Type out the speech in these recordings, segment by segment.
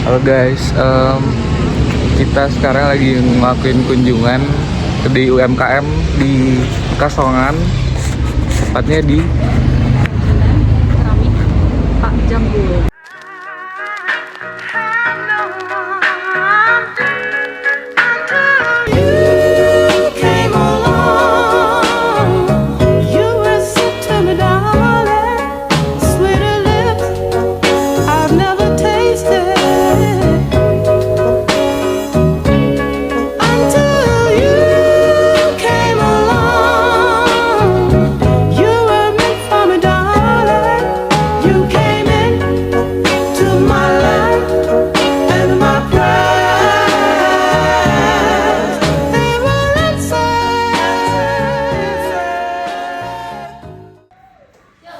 Halo guys, kita sekarang lagi ngelakuin kunjungan di UMKM di Kasongan, tepatnya di Keramik Pak Jambul.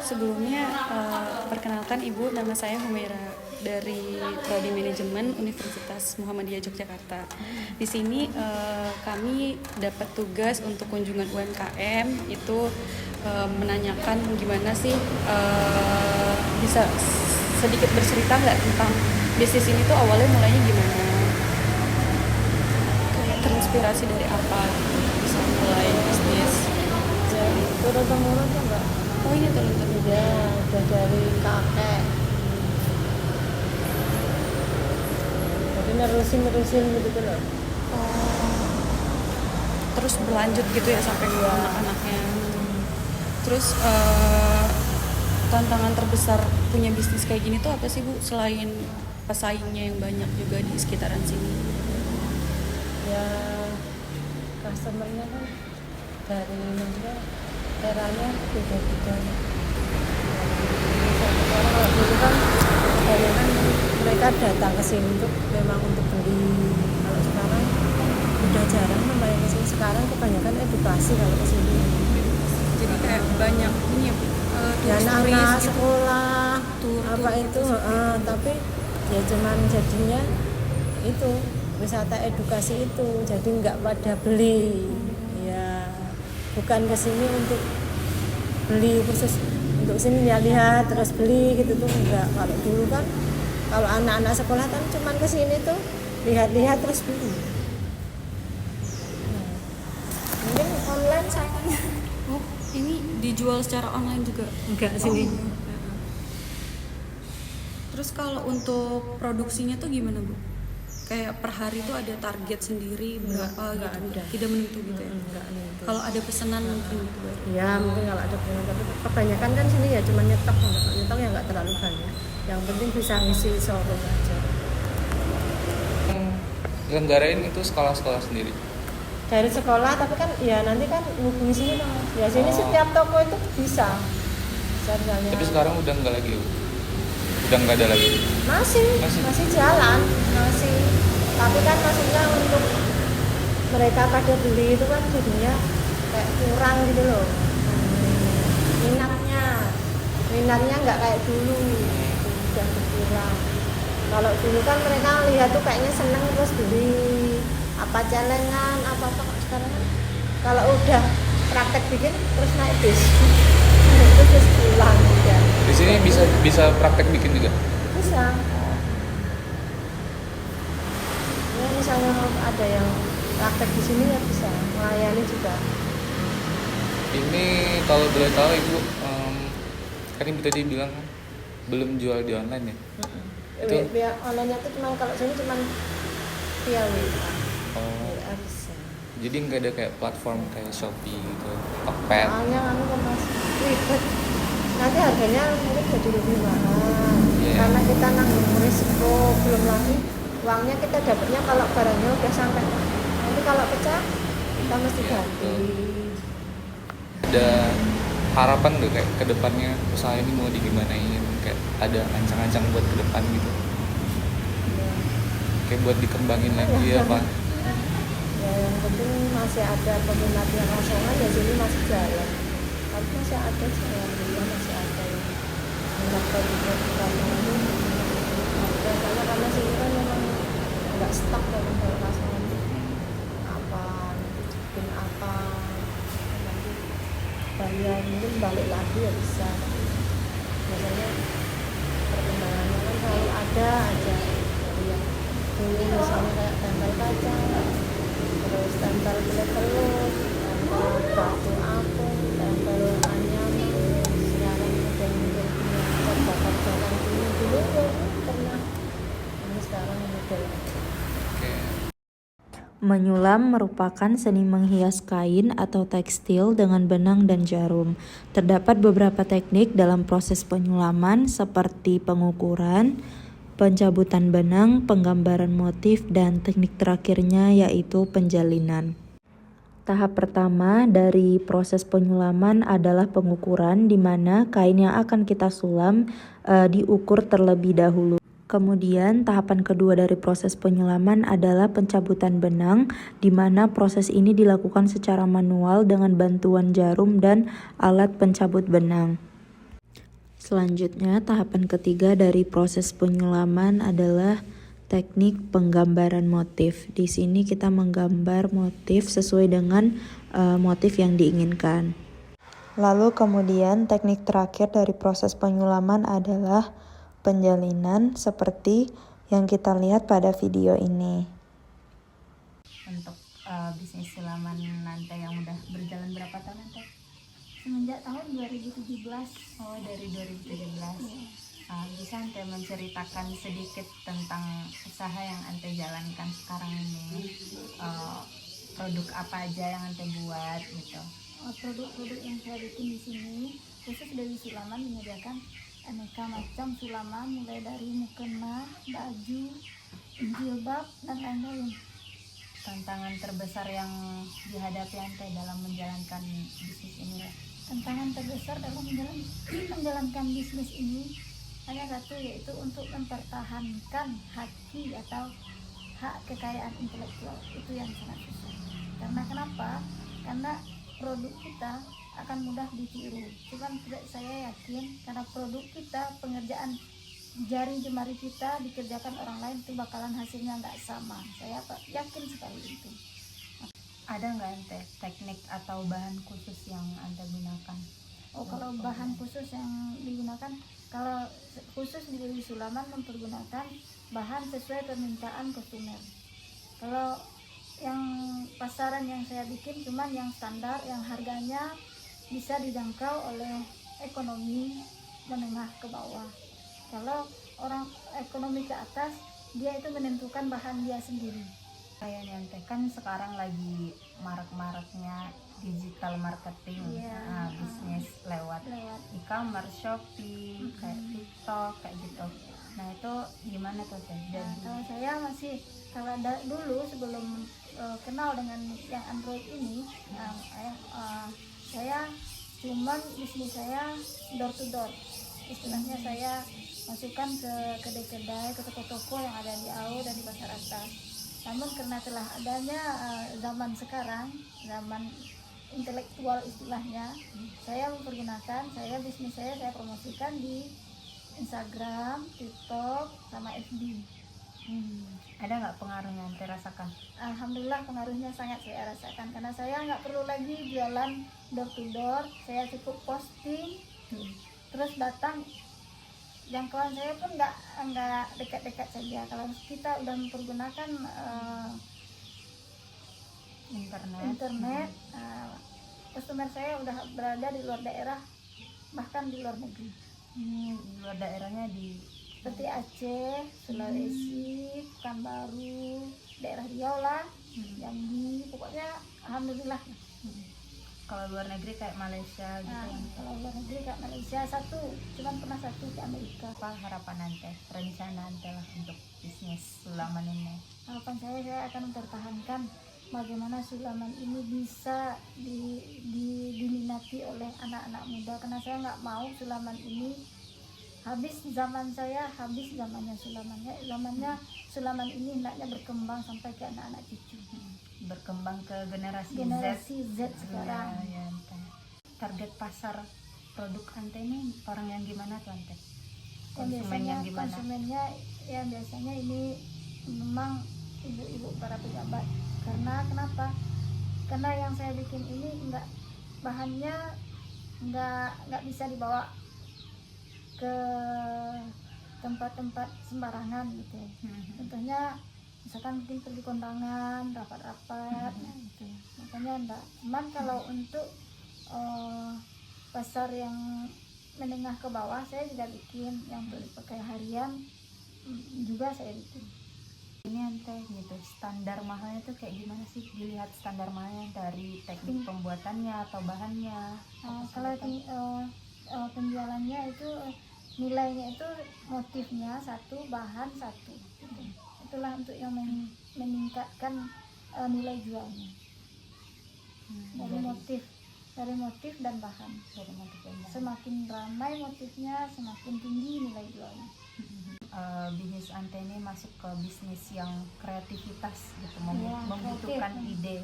Sebelumnya, perkenalkan Ibu, nama saya Humaira dari Prodi Manajemen Universitas Muhammadiyah Yogyakarta. Di sini kami dapat tugas untuk kunjungan UMKM, itu menanyakan gimana sih, bisa sedikit bercerita nggak tentang bisnis ini tuh awalnya mulainya gimana? Kayak terinspirasi dari apa gitu, bisa mulai bisnis? Jadi turun-temurun tuh enggak. Oh ini turun-temurun. Ya, udah dari kakek. Jadi nerusin gitu loh. Oh, terus berlanjut gitu ya sampai ke anak-anaknya. Terus tantangan terbesar punya bisnis kayak gini tuh apa sih Bu, selain pesaingnya yang banyak juga di sekitaran sini? Ya, customernya kan dari maksudnya eranya beda-beda. Sekarang kalau dulu kan kebanyakan mereka datang ke sini memang untuk beli. Kalau sekarang udah jarang memang yang ke sini. Sekarang kebanyakan edukasi kalau ke sini. Jadi kayak banyak ini ya, Ya anak-anak gitu. sekolah Tur apa itu, gitu. tapi ya cuman jadinya itu wisata edukasi itu, jadi nggak pada beli ya, bukan kesini untuk beli khusus untuk sini lihat terus beli gitu tuh enggak. Kalau dulu kan kalau anak-anak sekolah kan cuman kesini tuh lihat-lihat terus beli. Mungkin online sayangnya Oh, ini dijual secara online juga? enggak sini. Terus kalau untuk produksinya tuh gimana Bu? Kayak per hari tuh ada target sendiri berapa Enggak gitu? ada. Tidak menentu gitu ya? Enggak nentu. Kalau ada pesanan mungkin gitu baru. Ya mungkin kalau ada pesanan, tapi kebanyakan kan sini ya cuma nyetok ya nggak terlalu banyak. Yang penting bisa ngisi showroom aja. Lenggarain itu sekolah-sekolah sendiri. Dari sekolah, tapi kan ya nanti kan hubungi sini Mas. Ya sini setiap toko itu bisa. Misalnya. Tapi sekarang udah nggak lagi, udah nggak ada lagi. Masih jalan, masih. Tapi kan maksudnya untuk mereka pada beli itu kan jadinya kayak kurang gitu loh. Minatnya nggak kayak dulu, udah berkurang. Kalau dulu kan mereka lihat tuh kayaknya seneng terus beli apa celengan apa sekarang kan kalau udah praktek bikin terus naik bis terus pulang ya. Di sini bisa praktek bikin juga. Bisa. Ya misalnya ada yang praktek di sini ya bisa melayani juga. Ini kalau boleh tahu Ibu, kan Ibu tadi bilang kan belum jual di online ya? Itu Via online itu cuma kalau sini cuma via WA. oh, WA bisa. jadi nggak ada kayak platform kayak Shopee gitu, Tokped. Soalnya kan masih ribet. Nanti harganya mungkin jadi lebih mahal. Yeah. Karena kita nanggung risiko, belum lagi uangnya kita dapatnya kalau barangnya udah sampai. Nanti kalau pecah kita mesti ganti. Ada harapan nggak kayak kedepannya usaha ini mau digimanain, kayak ada ancang-ancang buat ke depan gitu, kayak buat dikembangin lagi apa? Ya yang penting masih ada peminat yang kosongan ya sini masih jalan. Tapi masih ada alhamdulillah masih ada yang mendaftar juga karena ini ada karena sini kan memang nggak stuck dalam kalau kosongan apa bikin apa nanti bayar mungkin balik lagi ya bisa. Biasanya perkembangannya kan selalu ada aja dari yang dulu misalnya kayak tempel kaca, terus tempel kulit telur, tempel batu apung, tempel anyaman. Sekarang model model bakar-bakar ini dulu ya pernah, ini sekarang model. Oke. Menyulam merupakan seni menghias kain atau tekstil dengan benang dan jarum. Terdapat beberapa teknik dalam proses penyulaman seperti pengukuran, pencabutan benang, penggambaran motif, dan teknik terakhirnya yaitu penjalinan. Tahap pertama dari proses penyulaman adalah pengukuran, di mana kain yang akan kita sulam diukur terlebih dahulu. Kemudian tahapan kedua dari proses penyulaman adalah pencabutan benang, di mana proses ini dilakukan secara manual dengan bantuan jarum dan alat pencabut benang. Selanjutnya, tahapan ketiga dari proses penyulaman adalah teknik penggambaran motif. Di sini kita menggambar motif sesuai dengan motif yang diinginkan. Lalu kemudian teknik terakhir dari proses penyulaman adalah penjalinan seperti yang kita lihat pada video ini. Untuk bisnis sulaman Nante yang udah berjalan berapa tahun Nante? Semenjak tahun 2017. Oh, dari 2017. Bisa Ante menceritakan sedikit tentang usaha yang Ante jalankan sekarang ini? Produk apa aja yang Ante buat gitu? Produk-produk yang saya bikin di sini khusus dari sulaman menyediakan aneka macam sulaman, mulai dari mukena, baju, jilbab, dan lain-lain. Tantangan terbesar yang dihadapi Ante dalam menjalankan bisnis ini? Tantangan terbesar dalam menjalankan bisnis ini hanya satu, yaitu untuk mempertahankan haki atau hak kekayaan intelektual. Itu yang sangat susah. Karena kenapa? Karena produk kita akan mudah ditiru. Cuman tidak, saya yakin karena produk kita, pengerjaan jari jemari kita dikerjakan orang lain, itu bakalan hasilnya nggak sama. Saya yakin sekali itu. Ada nggak Ante teknik atau bahan khusus yang Ante gunakan? Kalau bahan khusus yang digunakan, kalau khusus di sulaman mempergunakan bahan sesuai permintaan konsumen. Kalau yang pasaran yang saya bikin cuman yang standar, yang harganya bisa dijangkau oleh ekonomi menengah ke bawah. Kalau orang ekonomi ke atas, dia itu menentukan bahan dia sendiri. Kayak Ante kan sekarang lagi marak-maraknya digital marketing, bisnis lewat e-commerce, Shopee, kayak TikTok, kayak gitu. Nah itu gimana tuh Teh? Kalau saya masih, kalau dulu sebelum kenal dengan yang Android ini, saya cuman bisnis saya door to door. Istilahnya saya masukkan ke kedai-kedai, ke toko-toko yang ada di AO dan di pasar atas. Namun karena telah adanya zaman sekarang, zaman intelektual istilahnya, saya mempergunakan, bisnis saya promosikan di Instagram, TikTok, sama FB. Ada nggak pengaruhnya yang dirasakan? Alhamdulillah pengaruhnya sangat saya rasakan, karena saya nggak perlu lagi jualan door to door. Saya cukup posting, terus datang. Jangkauan saya pun nggak dekat-dekat saja. Kalau kita udah mempergunakan internet, customer saya udah berada di luar daerah, bahkan di luar negeri. Luar daerahnya di Seperti Aceh, Sulawesi, Pekanbaru, daerah Riau lah, Jambi, pokoknya alhamdulillah. Kalau luar negeri kayak Malaysia gitu. Kalau luar negeri kayak Malaysia cuman pernah satu ke Amerika. Apa harapan Ante, rencana Ante lah untuk bisnis sulaman ini? Harapan saya akan mempertahankan bagaimana sulaman ini bisa diminati oleh anak-anak muda, karena saya nggak mau sulaman ini habis zaman saya, habis zamannya sulaman ini hendaknya berkembang sampai ke anak-anak cucu, berkembang ke generasi Z sekarang. Ya. Target pasar produk Ante ini orang yang gimana tuh Ante? Konsumen yang gimana? Konsumennya ya biasanya ini memang ibu-ibu para pejabat. Karena kenapa? Karena yang saya bikin ini bahannya nggak bisa dibawa ke tempat-tempat sembarangan gitu. Contohnya misalkan mungkin pergi kondangan, rapat-rapat, gitu. Makanya enggak. Cuman kalau untuk pasar yang menengah ke bawah saya juga bikin, yang untuk dipakai harian juga saya bikin. Ini ante gitu, standar mahalnya tuh kayak gimana sih? Dilihat standar mahalnya dari teknik pembuatannya atau bahannya? Kalau penjualannya itu nilainya itu motifnya satu, bahan satu. Itulah untuk yang meningkatkan nilai jualnya. Dari motif dan bahan. Semakin ramai motifnya, semakin tinggi nilai jualnya. Bisnis ante ini masuk ke bisnis yang kreativitas gitu, Iya, membutuhkan kreatif. ide.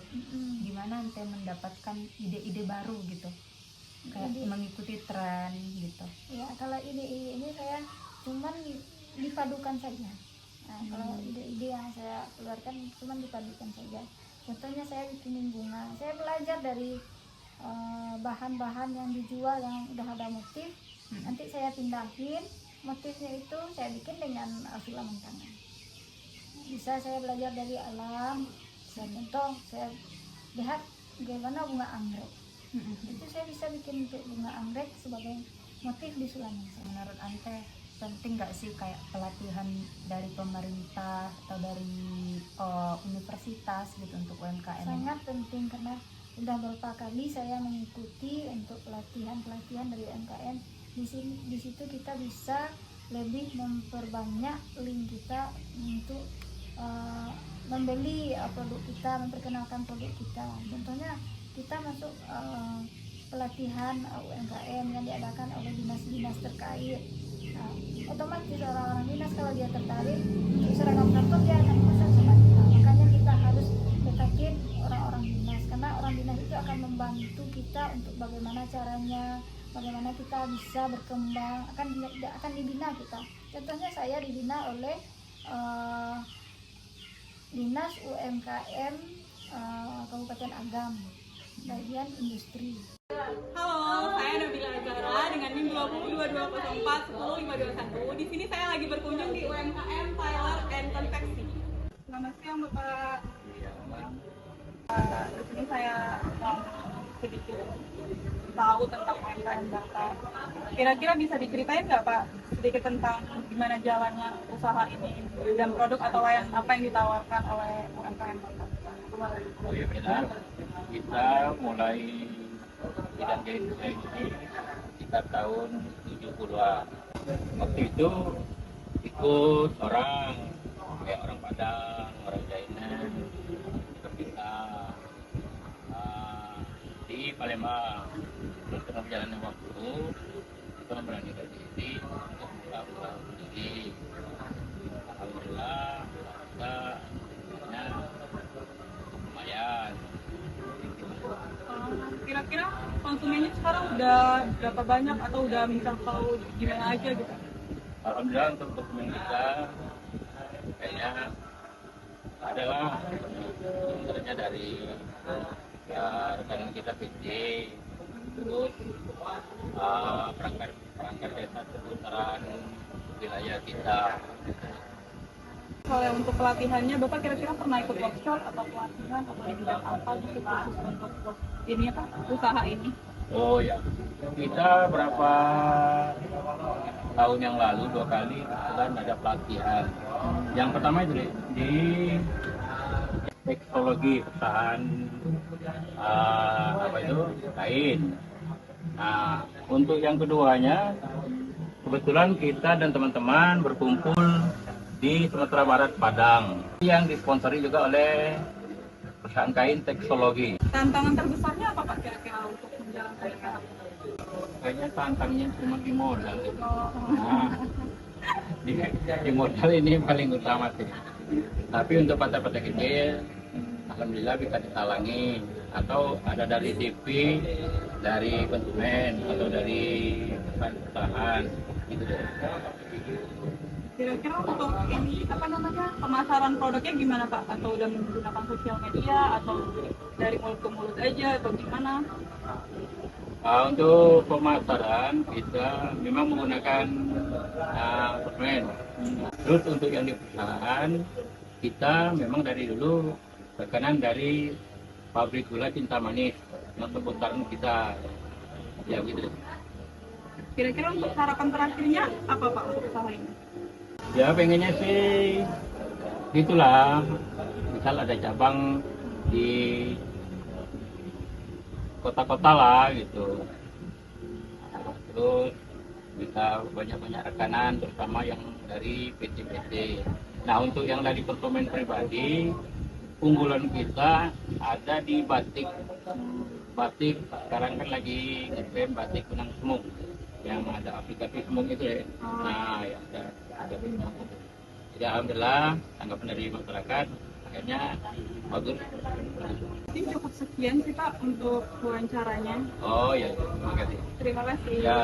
Gimana ante mendapatkan ide-ide baru gitu, kayak mengikuti tren gitu? Ya, kalau ide-ide ini saya cuman dipadukan saja. Nah, kalau ide-ide yang saya keluarkan cuman dipadukan saja. Contohnya saya bikinin bunga. Saya belajar dari bahan-bahan yang dijual yang udah ada motif. Nanti saya pindahin motifnya itu saya bikin dengan filament tangan. Bisa saya belajar dari alam. Contoh saya lihat bagaimana bunga anggrek. Itu saya bisa bikin untuk bunga anggrek sebagai motif di sulaman saya. Menurut ante penting nggak sih kayak pelatihan dari pemerintah atau dari universitas gitu untuk UMKM? Sangat penting karena udah beberapa kali saya mengikuti untuk pelatihan dari UMKM. Di situ kita bisa lebih memperbanyak link kita untuk membeli produk kita, memperkenalkan produk kita. Contohnya kita masuk pelatihan UMKM yang diadakan oleh dinas-dinas terkait. Nah, otomatis orang-orang dinas kalau dia tertarik untuk seragam kantor dia akan pesan sama kita. Makanya kita harus dekatin orang-orang dinas karena orang dinas itu akan membantu kita untuk bagaimana caranya, bagaimana kita bisa berkembang, akan dibina kita. Contohnya saya dibina oleh Dinas UMKM Kabupaten Agam, bagian industri. Halo, saya Nabila Azara dengan NIM 202204 10521. Di sini saya lagi berkunjung di UMKM Tailor and Konveksi. Selamat siang Bapak. Di sini saya mau sedikit tahu tentang UMKM Bapak. Kira-kira bisa diceritain nggak Pak sedikit tentang gimana jalannya usaha ini dan produk atau layan apa yang ditawarkan oleh UMKM Bapak? Oh ya benar, kita mulai bidang jahit ini sekitar tahun 70-an. Waktu itu ikut orang kayak orang Padang, orang Jainan, kita di Palembang. Setelah berjalannya waktu, kita memberanikan diri untuk buka usaha sendiri. Alhamdulillah, kita lumayan. Kira-kira konsumennya sekarang udah berapa banyak atau udah mencapai gimana aja gitu? Alhamdulillah untuk konsumen kita kayaknya adalah sebenarnya dari rekan kita PT, terus perangkat desa seputaran wilayah kita. Kalau untuk pelatihannya, Bapak kira-kira pernah ikut workshop atau pelatihan atau di bidang apa gitu khusus untuk ini apa usaha ini? Oh ya, kita berapa tahun yang lalu 2 kali kebetulan ada pelatihan. Yang pertama itu di teknologi perusahaan apa itu kain. Nah, untuk yang keduanya kebetulan kita dan teman-teman berkumpul di Sumatera Barat, Padang, yang disponsori juga oleh perusahaan kain teknologi. Tantangan terbesarnya apa Pak kira-kira untuk menjalankan UMKM? Kayaknya tantangannya cuma di modal. Nah, di modal ini paling utama sih. Tapi untuk partai-partai kecil, alhamdulillah bisa ditalangi atau ada dari TV, dari konsumen atau dari perusahaan gitu deh. Kira-kira untuk ini apa namanya pemasaran produknya gimana Pak? Atau udah menggunakan sosial media atau dari mulut ke mulut aja atau gimana? Untuk pemasaran kita memang menggunakan konsumen. Terus untuk yang di perusahaan kita memang dari dulu rekanan dari pabrik gula Cinta Manis yang seputaran kita, ya gitu. Kira-kira untuk harapan terakhirnya apa Pak untuk usaha ini? Ya pengennya sih gitulah, misal ada cabang di kota-kota lah gitu, terus bisa banyak-banyak rekanan terutama yang dari PT-PT. Nah untuk yang dari konsumen pribadi, unggulan kita ada di batik. Batik sekarang kan lagi ngetrend batik benang semuk yang ada aplikasi semuk itu ya. Nah ya ada benang. Jadi alhamdulillah tanggapan dari masyarakat akhirnya bagus. Mungkin cukup sekian sih Pak untuk wawancaranya. Oh ya, terima kasih. Terima kasih. Ya.